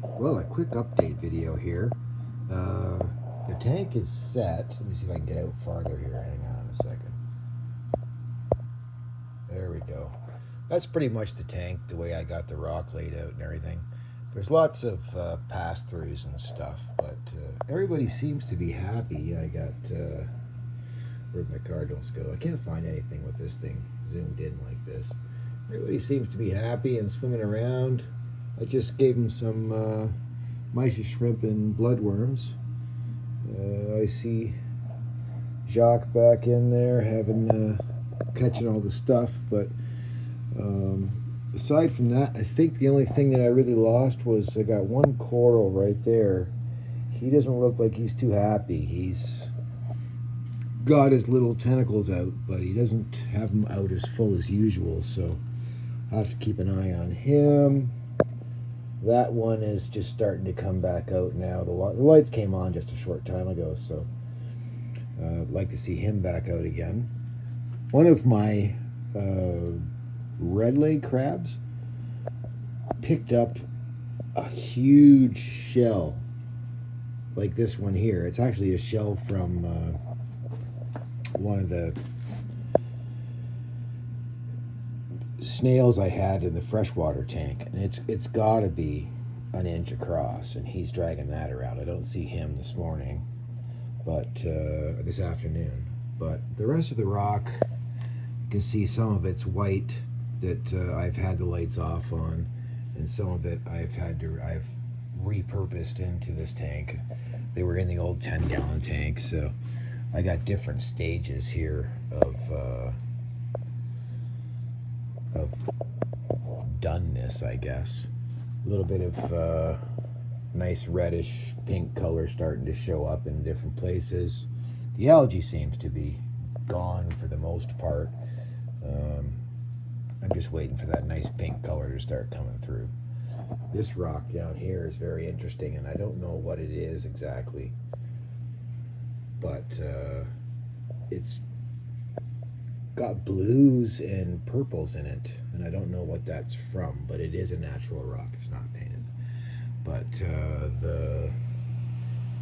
Well, a quick update video here. Uh, the tank is set. Let me see if I can get out farther here. Hang on a second. There we go. That's pretty much the tank, the way I got the rock laid out and everything. There's lots of pass-throughs and stuff, but everybody seems to be happy. I got, where'd my cardinals go? I can't find anything with this thing zoomed in like this. Everybody seems to be happy and swimming around. I just gave them some mice, shrimp, and bloodworms. I see Jacques back in there having catching all the stuff, but aside from that, I think the only thing that I really lost was I got one coral right there. He doesn't look like he's too happy. He's got his little tentacles out, but he doesn't have them out as full as usual, so I have to keep an eye on him. That one is just starting to come back out now. The lights came on just a short time ago, so I'd like to see him back out again. One of my red leg crabs picked up a huge shell like this one here. It's actually a shell from one of the snails I had in the freshwater tank, and it's got to be an inch across, and he's dragging that around. I don't see him this morning, but this afternoon. But the rest of the rock, you can see some of it's white that I've had the lights off on, and some of it I've repurposed into this tank. They were in the old 10-gallon tank, so I got different stages here of doneness, I guess. A little bit of nice reddish pink color starting to show up in different places. The algae seems to be gone for the most part. I'm just waiting for that nice pink color to start coming through. This rock down here is very interesting, and I don't know what it is exactly, but it's got blues and purples in it, and I don't know what that's from, but it is a natural rock. It's not painted. But the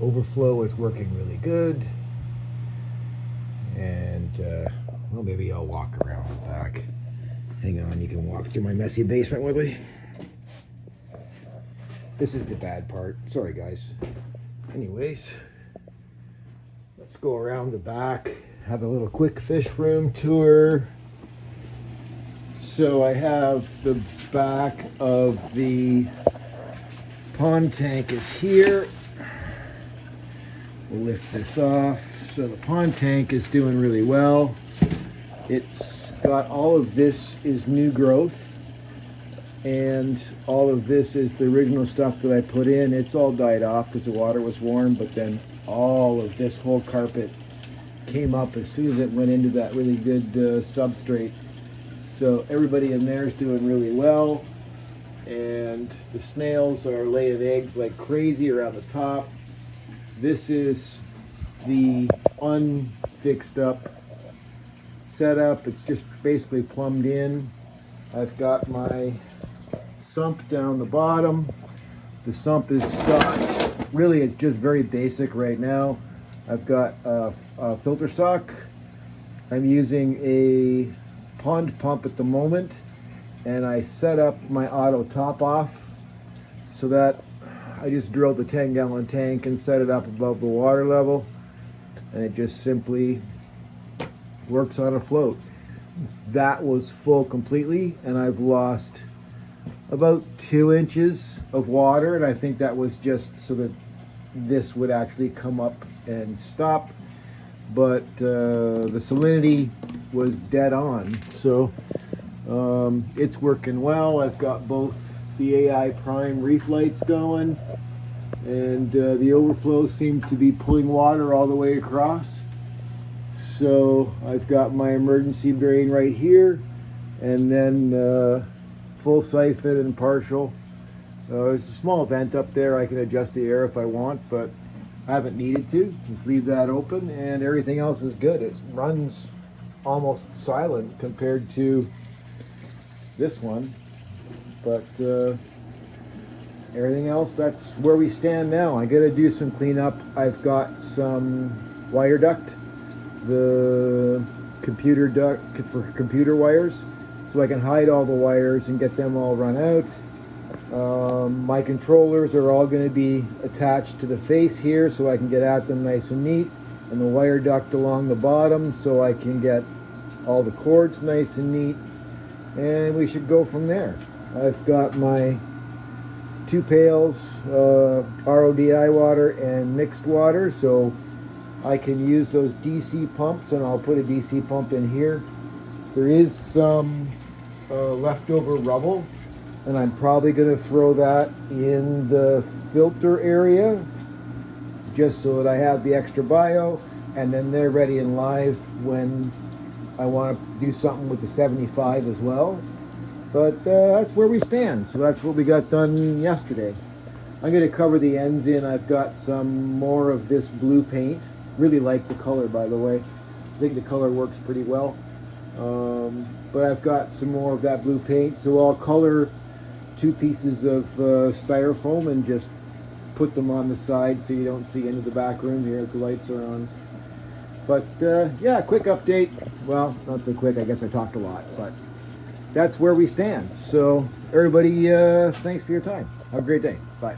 overflow is working really good, and well, maybe I'll walk around the back. Hang on, you can walk through my messy basement with me. This is the bad part. Sorry, guys. Anyways, let's go around the back, have a little quick fish room tour. So I have the back of the pond tank is here. We'll lift this off. So the pond tank is doing really well. It's got all of this is new growth, and all of this is the original stuff that I put in. It's all died off because the water was warm, but then all of this whole carpet came up as soon as it went into that really good substrate. So everybody in there is doing really well, and the snails are laying eggs like crazy around the top. This is the unfixed up setup. It's just basically plumbed in. I've got my sump down the bottom. The sump is stocked. Really, it's just very basic right now. I've got a filter stock. I'm using a pond pump at the moment, and I set up my auto top off so that I just drilled the 10-gallon tank and set it up above the water level, and it just simply works on a float. That was full completely, and I've lost about 2 inches of water, and I think that was just so that this would actually come up and stop, but the salinity was dead on, so it's working well. I've got both the AI Prime reef lights going, and the overflow seems to be pulling water all the way across. So I've got my emergency drain right here, and then full siphon and partial. There's a small vent up there. I can adjust the air if I want, but I haven't needed to. Just leave that open, and everything else is good. It runs almost silent compared to this one, but everything else, that's where we stand now. I gotta do some cleanup. I've got some wire duct, the computer duct for computer wires, so I can hide all the wires and get them all run out. My controllers are all going to be attached to the face here so I can get at them nice and neat, and the wire duct along the bottom so I can get all the cords nice and neat, and we should go from there. I've got my 2 pails RODI water and mixed water, so I can use those DC pumps, and I'll put a DC pump in here. There is some leftover rubble, and I'm probably going to throw that in the filter area just so that I have the extra bio, and then they're ready and live when I want to do something with the 75 as well. But that's where we stand. So that's what we got done yesterday. I'm going to cover the ends in. I've got some more of this blue paint. Really like the color, by the way. I think the color works pretty well. But I've got some more of that blue paint, so I'll color 2 pieces of styrofoam and just put them on the side so you don't see into the back room here if the lights are on. But yeah, quick update. Well, not so quick, I guess I talked a lot, but that's where we stand. So everybody, thanks for your time. Have a great day. Bye.